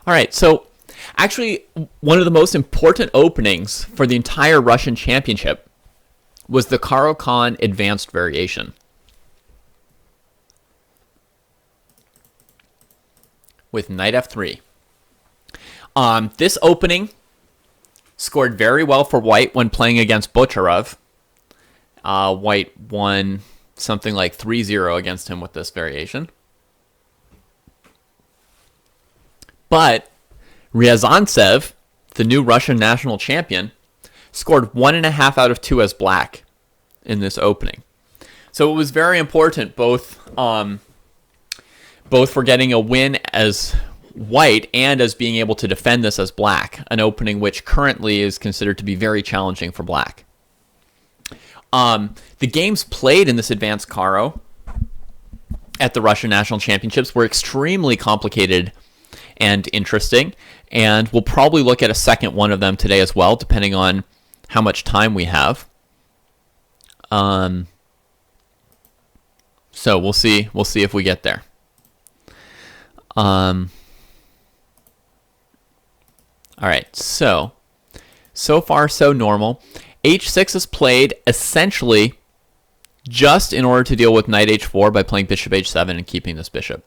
All right, so actually, one of the most important openings for the entire Russian championship was the Caro Kann advanced variation. With knight f3. This opening scored very well for white when playing against Bocharov. White won something like 3-0 against him with this variation. But Riazantsev, the new Russian national champion, scored 1.5 out of 2 as black in this opening. So it was very important both for getting a win as white and as being able to defend this as black, an opening which currently is considered to be very challenging for black. The games played in this Advance Caro at the Russian National Championships were extremely complicated and interesting, and we'll probably look at a second one of them today as well, depending on how much time we have. So we'll see if we get there. All right, so far so normal. H6 is played essentially just in order to deal with knight h4 by playing bishop h7 and keeping this bishop.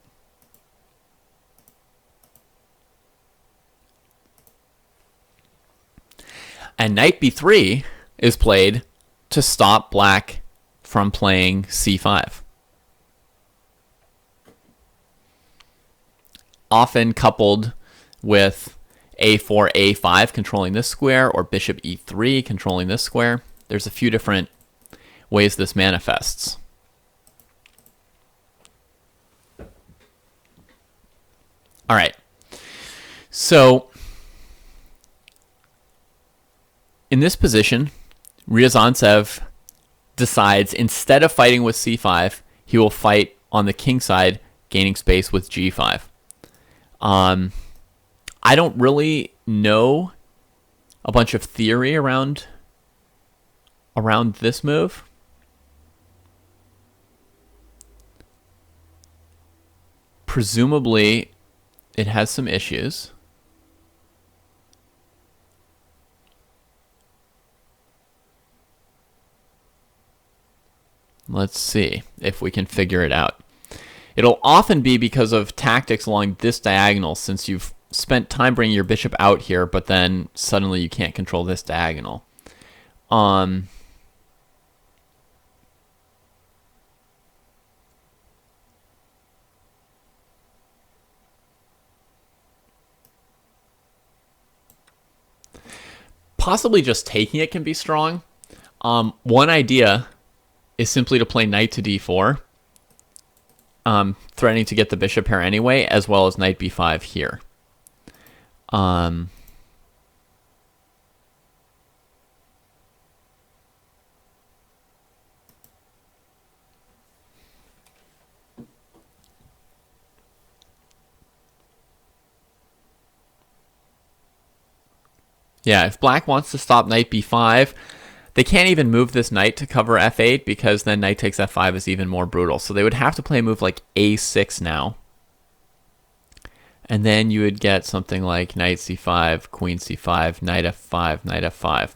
And knight b3 is played to stop black from playing c5. Often coupled with a4, a5 controlling this square, or bishop e3 controlling this square. There's a few different ways this manifests. All right. So in this position, Riazantsev decides instead of fighting with c5, he will fight on the king side, gaining space with g5. I don't really know a bunch of theory around this move. Presumably, it has some issues. Let's see if we can figure it out. It'll often be because of tactics along this diagonal, since you've spent time bringing your bishop out here, but then suddenly you can't control this diagonal. Possibly just taking it can be strong. One idea is simply to play knight to d4, threatening to get the bishop here anyway, as well as knight b5 here. Yeah, if black wants to stop knight b5, they can't even move this knight to cover f8, because then knight takes f5 is even more brutal. So they would have to play a move like a6 now. And then you would get something like knight c5, queen c5, knight f5, knight f5.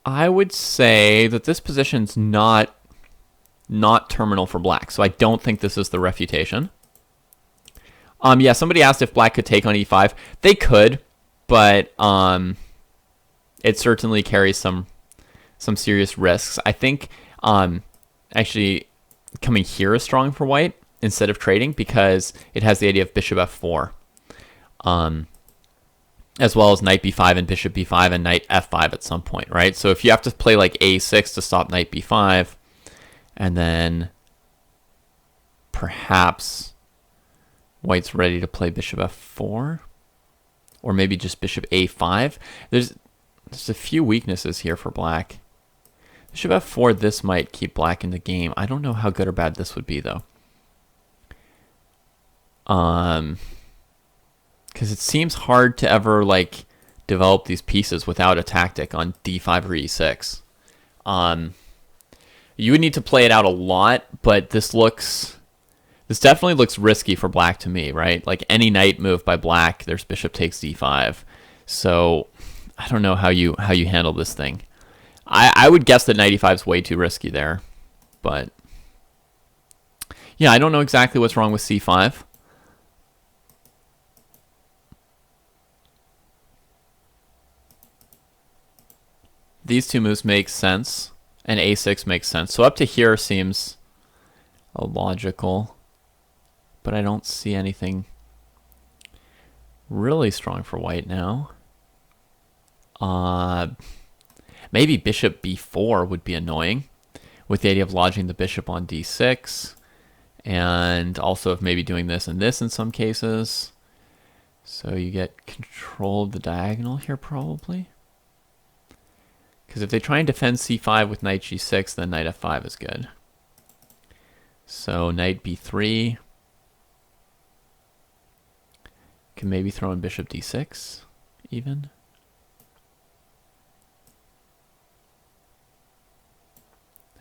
I would say that this position's not terminal for black, so I don't think this is the refutation. Yeah, somebody asked if black could take on e5. They could, but it certainly carries some serious risks. I think actually coming here is strong for white instead of trading, because it has the idea of bishop f4, as well as knight b5 and bishop b5 and knight f5 at some point, right? So if you have to play like a6 to stop knight b5, and then perhaps white's ready to play bishop f4, or maybe just bishop a5. There's a few weaknesses here for black. Bishop f4, this might keep black in the game. I don't know how good or bad this would be, though. Because it seems hard to ever like develop these pieces without a tactic on d5 or e6. You would need to play it out a lot, but this looks This definitely looks risky for black to me, right? Like any knight move by black, there's bishop takes d5. So I don't know how you handle this thing. I would guess that knight e5 is way too risky there. But yeah, I don't know exactly what's wrong with c5. These two moves make sense, and a6 makes sense. So up to here seems illogical, but I don't see anything really strong for white now. Maybe bishop b4 would be annoying, with the idea of lodging the bishop on d6, and also of maybe doing this and this in some cases. So you get control of the diagonal here probably. Because if they try and defend c5 with knight g6, then knight f5 is good. So knight b3. Can maybe throw in bishop d6 even.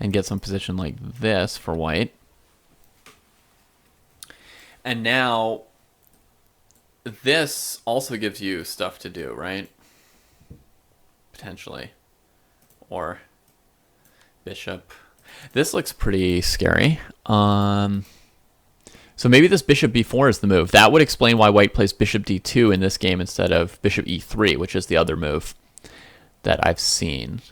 And get some position like this for white. And now this also gives you stuff to do, right? Potentially. Or bishop. This looks pretty scary. So maybe this bishop b4 is the move. That would explain why white plays bishop d2 in this game instead of bishop e3, which is the other move that I've seen.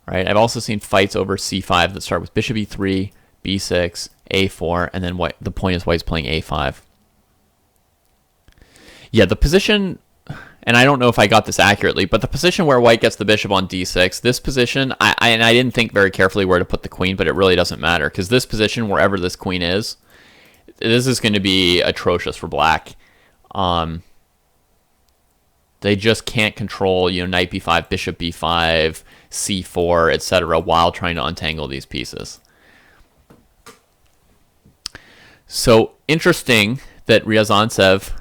Right? I've also seen fights over c5 that start with bishop e3, b6, a4, and then the point is white's playing a5. Yeah, the position, and I don't know if I got this accurately, but the position where white gets the bishop on d6, this position, I didn't think very carefully where to put the queen, but it really doesn't matter, because this position, wherever this queen is, this is going to be atrocious for black. They just can't control, knight b5, bishop b5, c4, etc., while trying to untangle these pieces. So interesting that Riazantsev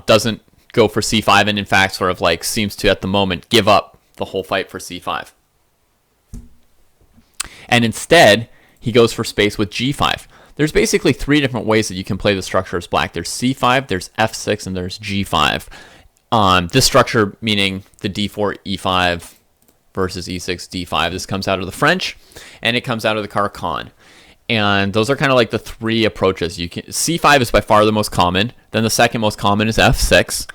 doesn't go for c5, and in fact sort of like seems to at the moment give up the whole fight for c5. And instead, he goes for space with g5. There's basically three different ways that you can play the structure as black. There's c5, there's f6, and there's g5. This structure meaning the d4, e5 versus e6, d5. This comes out of the French, and it comes out of the Caro Kann. And those are kind of like the three approaches. C5 is by far the most common. Then the second most common is f6,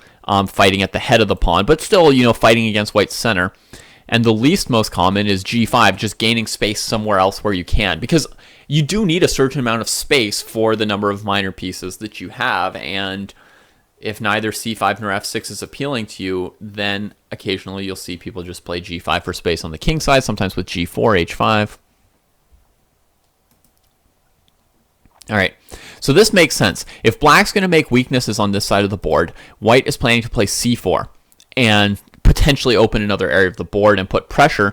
fighting at the head of the pawn, but still, fighting against white's center. And the least most common is g5, just gaining space somewhere else where you can. Because you do need a certain amount of space for the number of minor pieces that you have. And if neither c5 nor f6 is appealing to you, then occasionally you'll see people just play g5 for space on the king side, sometimes with g4, h5. All right, so this makes sense. If black's going to make weaknesses on this side of the board, white is planning to play c4 and potentially open another area of the board and put pressure.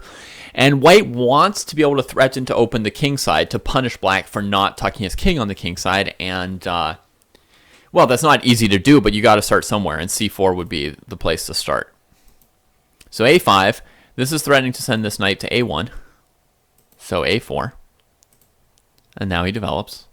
And white wants to be able to threaten to open the king side to punish black for not tucking his king on the king side. And, well, that's not easy to do, but you got to start somewhere, and c4 would be the place to start. So a5, this is threatening to send this knight to a1. So a4. And now he develops.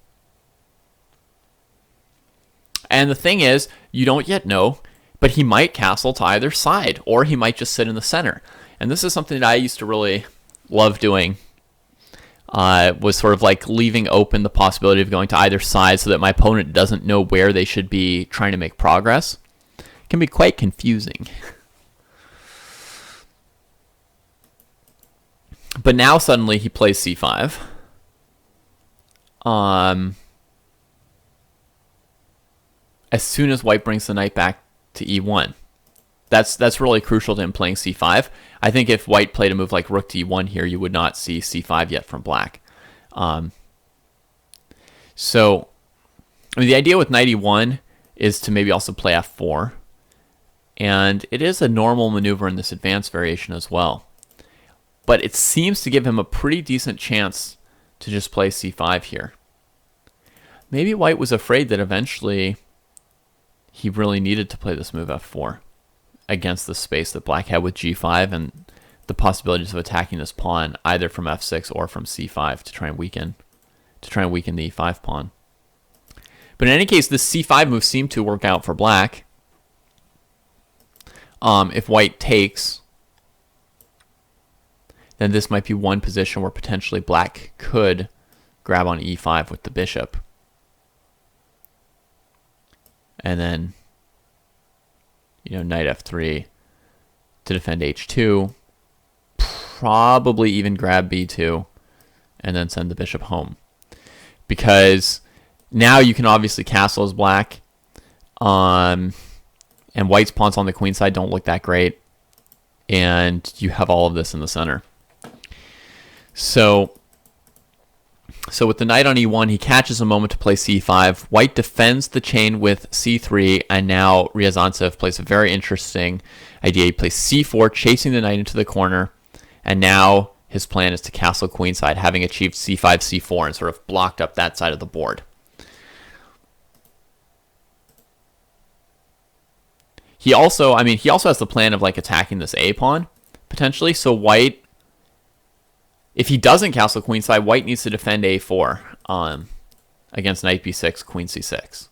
And the thing is, you don't yet know, but he might castle to either side, or he might just sit in the center. And this is something that I used to really love doing, was sort of like leaving open the possibility of going to either side so that my opponent doesn't know where they should be trying to make progress. It can be quite confusing. But now suddenly he plays c5. As soon as white brings the knight back to e1. That's really crucial to him playing c5. I think if white played a move like rook to e1 here, you would not see c5 yet from black. So the idea with knight e1 is to maybe also play f4. And it is a normal maneuver in this advanced variation as well. But it seems to give him a pretty decent chance to just play c5 here. Maybe white was afraid that eventually he really needed to play this move f4 against the space that black had with g5 and the possibilities of attacking this pawn either from f6 or from c5 to try and weaken the e5 pawn. But in any case, this c5 move seemed to work out for black. If white takes, then this might be one position where potentially black could grab on e5 with the bishop. And then, knight f3 to defend h2. Probably even grab b2 and then send the bishop home. Because now you can obviously castle as black. And white's pawns on the queen side don't look that great. And you have all of this in the center. So with the knight on e1, he catches a moment to play c5. White defends the chain with c3, and now Riazantsev plays a very interesting idea. He plays c4, chasing the knight into the corner, and now his plan is to castle queenside, having achieved c5, c4, and sort of blocked up that side of the board. He also has the plan of like attacking this a pawn, potentially. So white, if he doesn't castle queenside, white needs to defend a4 against knight b6, queen c6.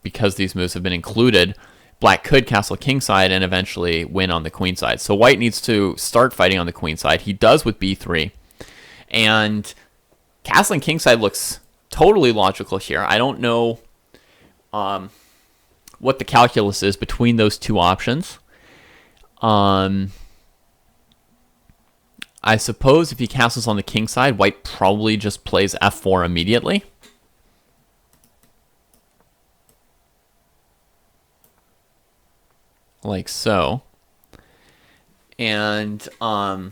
Because these moves have been included, black could castle kingside and eventually win on the queen side. So white needs to start fighting on the queen side. He does with b3. And castling kingside looks totally logical here. I don't know what the calculus is between those two options. I suppose if he castles on the king side, white probably just plays f4 immediately. Like so. And I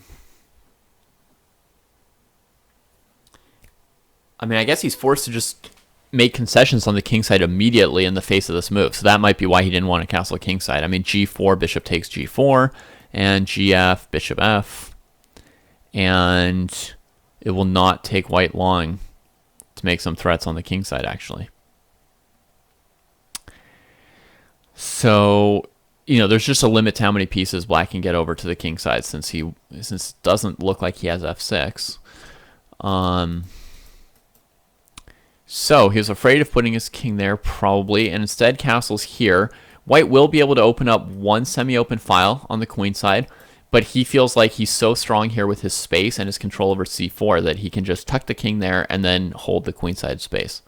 guess he's forced to just make concessions on the king side immediately in the face of this move. So that might be why he didn't want to castle king side. G4, bishop takes g4, and gf, bishop f. And it will not take white long to make some threats on the king side, actually. So, there's just a limit to how many pieces black can get over to the king side since it doesn't look like he has f6. So he was afraid of putting his king there, probably, and instead castles here. White will be able to open up one semi-open file on the queen side, but he feels like he's so strong here with his space and his control over c4 that he can just tuck the king there and then hold the queenside space.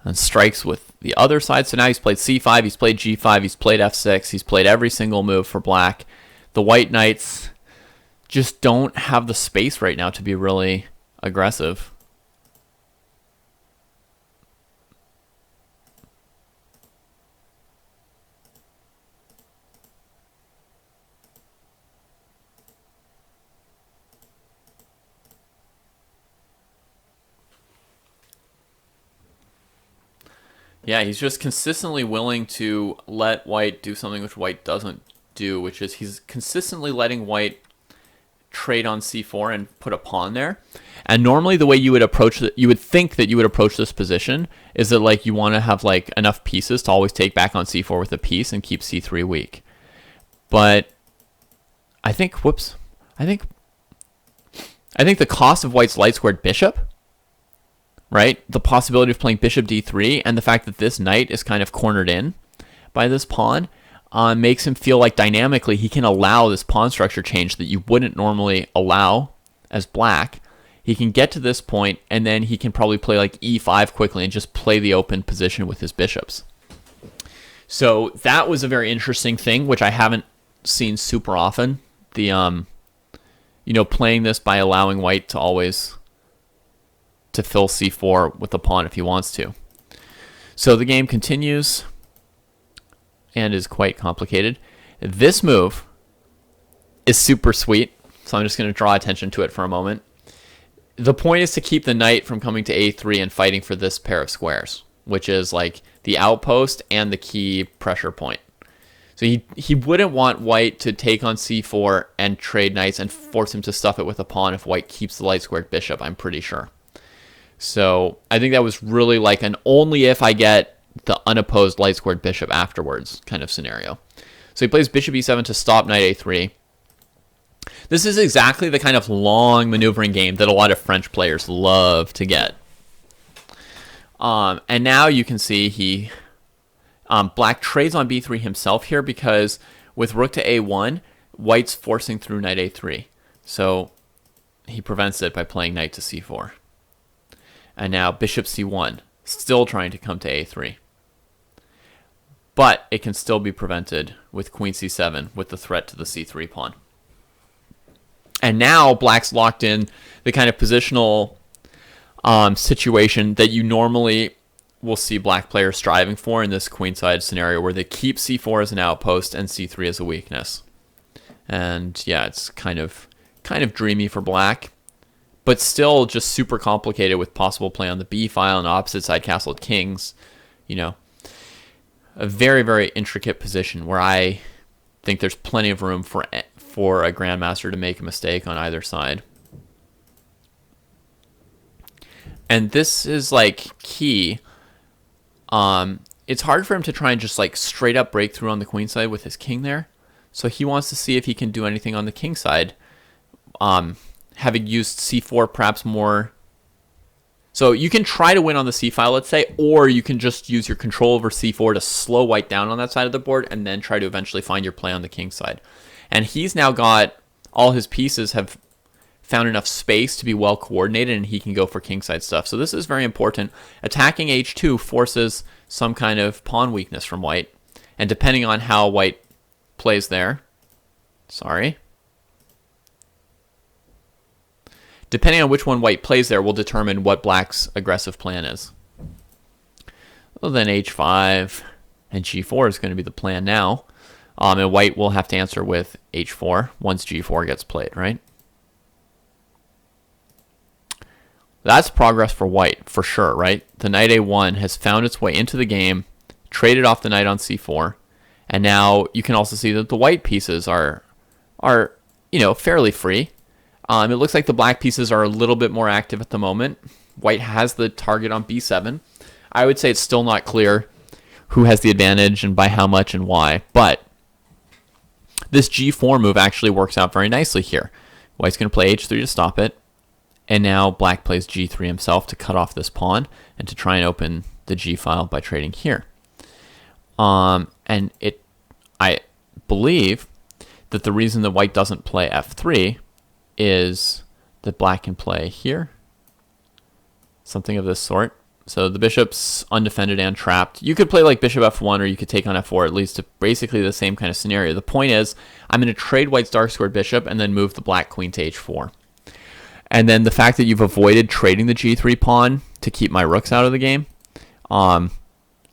And strikes with the other side. So now he's played c5, he's played g5, he's played f6, he's played every single move for black. The white knights just don't have the space right now to be really aggressive. Yeah, he's just consistently willing to let white do something which white doesn't do, which is he's consistently letting white trade on c4 and put a pawn there. And normally the way you would approach it, you would think that you would approach this position is that like you want to have like enough pieces to always take back on c4 with a piece and keep c3 weak. But I think the cost of white's light squared bishop, right? The possibility of playing bishop d3 and the fact that this knight is kind of cornered in by this pawn makes him feel like dynamically he can allow this pawn structure change that you wouldn't normally allow as black. He can get to this point and then he can probably play like e5 quickly and just play the open position with his bishops. So that was a very interesting thing, which I haven't seen super often. The playing this by allowing white to always to fill c4 with the pawn if he wants to. So the game continues and is quite complicated. This move is super sweet, so I'm just going to draw attention to it for a moment. The point is to keep the knight from coming to a3 and fighting for this pair of squares, which is like the outpost and the key pressure point. So he wouldn't want white to take on c4 and trade knights and force him to stuff it with a pawn if white keeps the light squared bishop, I'm pretty sure. So I think that was really like an only if I get the unopposed light squared bishop afterwards kind of scenario. So he plays bishop e7 to stop knight a3. This is exactly the kind of long maneuvering game that a lot of French players love to get. And now you can see Black trades on b3 himself here because with rook to a1, White's forcing through knight a3. So he prevents it by playing knight to c4. And now bishop c1, still trying to come to a3. But it can still be prevented with queen c7 with the threat to the c3 pawn. And now Black's locked in the kind of positional situation that you normally will see Black players striving for in this queenside scenario, where they keep c4 as an outpost and c3 as a weakness. And yeah, it's kind of dreamy for Black, but still just super complicated with possible play on the b file and opposite side castled kings. You know, a very, very intricate position where I think there's plenty of room for a grandmaster to make a mistake on either side. And this is like key. It's hard for him to try and just like straight up break through on the queen side with his king there. So he wants to see if he can do anything on the king side, having used c4 perhaps more. So you can try to win on the c file, let's say, or you can just use your control over c4 to slow White down on that side of the board and then try to eventually find your play on the king side. And he's now got all his pieces have found enough space to be well coordinated, and he can go for kingside stuff. So this is very important. Attacking h2 forces some kind of pawn weakness from White, and depending on how White plays there, depending on which one White plays there will determine what Black's aggressive plan is. Well, then h5 and g4 is going to be the plan now. And White will have to answer with h4 once g4 gets played, right? That's progress for White, for sure, right? The knight a1 has found its way into the game, traded off the knight on c4, and now you can also see that the White pieces are fairly free. It looks like the Black pieces are a little bit more active at the moment. White has the target on b7. I would say it's still not clear who has the advantage and by how much and why, but this g4 move actually works out very nicely here. White's going to play h3 to stop it, and now Black plays g3 himself to cut off this pawn and to try and open the g file by trading here. I believe that the reason that White doesn't play f3 is that Black can play here, something of this sort. So the bishop's undefended and trapped. You could play like bishop f1, or you could take on f4. It leads to basically the same kind of scenario. The point is, I'm going to trade White's dark squared bishop and then move the Black queen to h4. And then the fact that you've avoided trading the g3 pawn to keep my rooks out of the game,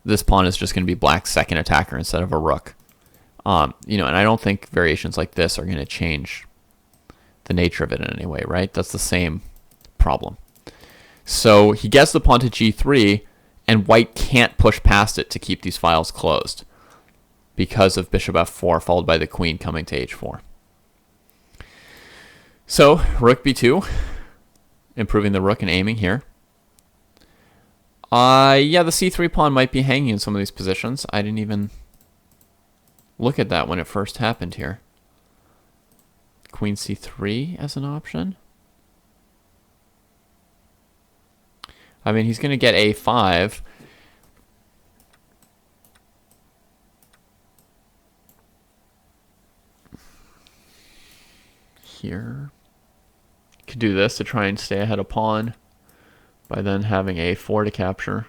this pawn is just going to be Black's second attacker instead of a rook. And I don't think variations like this are going to change the nature of it in any way, right? That's the same problem. So he gets the pawn to g3, and White can't push past it to keep these files closed because of bishop f4 followed by the queen coming to h4. So rook b2, improving the rook and aiming here. Yeah, the c3 pawn might be hanging in some of these positions. I didn't even look at that when it first happened here. Queen c3 as an option. I mean, he's going to get a5. Here. Could do this to try and stay ahead of pawn by then having a4 to capture.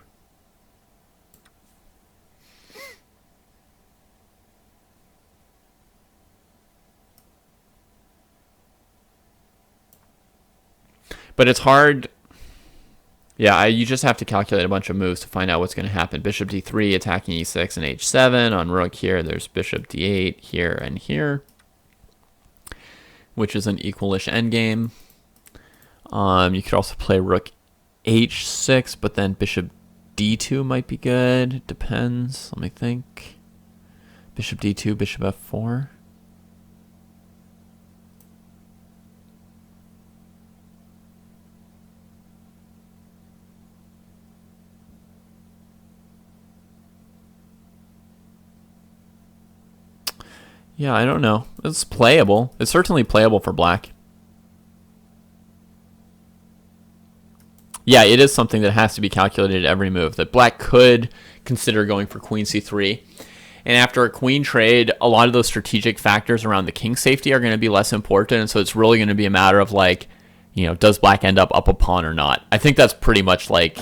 But it's hard. Yeah, you just have to calculate a bunch of moves to find out what's going to happen. Bishop d3 attacking e6 and h7. On rook here, there's bishop d8 here and here, which is an equalish endgame. You could also play rook h6, but then bishop d2 might be good. It depends. Let me think. Bishop d2, bishop f4. Yeah, I don't know. It's playable. It's certainly playable for black. Yeah, it is something that has to be calculated at every move. That black could consider going for queen c3. And after a queen trade, a lot of those strategic factors around the king safety are going to be less important. And so it's really going to be a matter of like, does black end up a pawn or not? I think that's pretty much like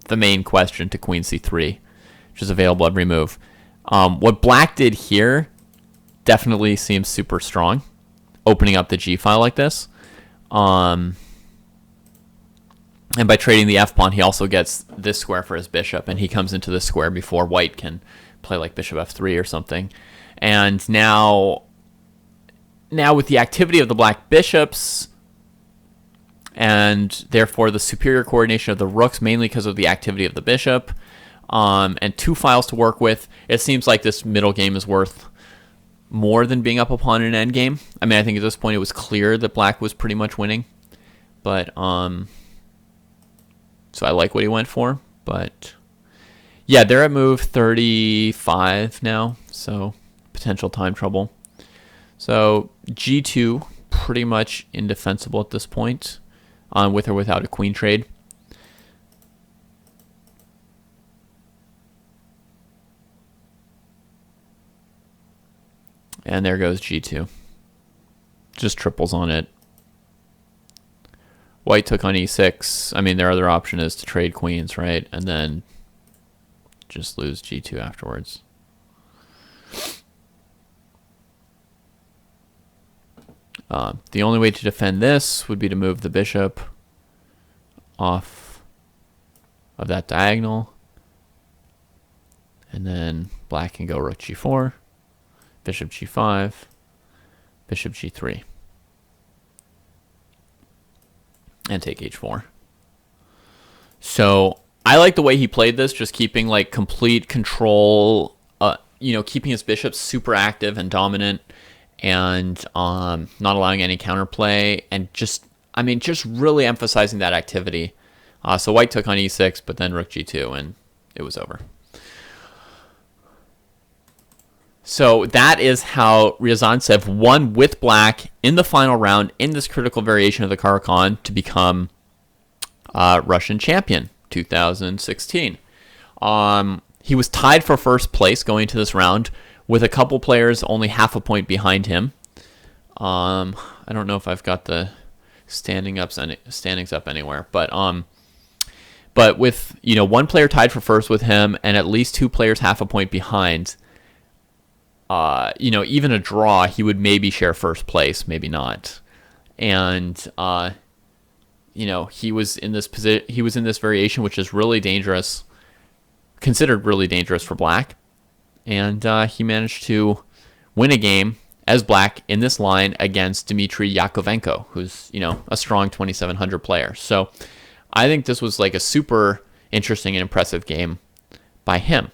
the main question to queen c3, which is available every move. What black did here definitely seems super strong, opening up the g file like this. And by trading the f-pawn, he also gets this square for his bishop, and he comes into this square before white can play like bishop f3 or something. And now with the activity of the black bishops, and therefore the superior coordination of the rooks, mainly because of the activity of the bishop, and two files to work with, it seems like this middle game is worth more than being up a pawn in an endgame. I mean, I think at this point it was clear that black was pretty much winning. But, so I like what he went for. But, yeah, they're at move 35 now. So, potential time trouble. So, g2, pretty much indefensible at this point, with or without a queen trade. And there goes g2. Just triples on it. White took on e6. I mean, their other option is to trade queens, right? And then just lose g2 afterwards. The only way to defend this would be to move the bishop off of that diagonal. And then black can go rook g4. Bishop g5, bishop g3, and take h4. So I like the way he played this, just keeping like complete control, keeping his bishops super active and dominant, and not allowing any counterplay, and just really emphasizing that activity. So white took on e6, but then rook g2, and it was over. So that is how Riazantsev won with black in the final round in this critical variation of the Caro Kann to become Russian champion 2016. He was tied for first place going into this round with a couple players only half a point behind him. I don't know if I've got the standings up anywhere, but with one player tied for first with him and at least two players half a point behind. Even a draw, he would maybe share first place, maybe not. And, he was in this variation, which is really dangerous, considered really dangerous for black. And he managed to win a game as black in this line against Dmitry Jakovenko, who's, a strong 2,700 player. So I think this was like a super interesting and impressive game by him.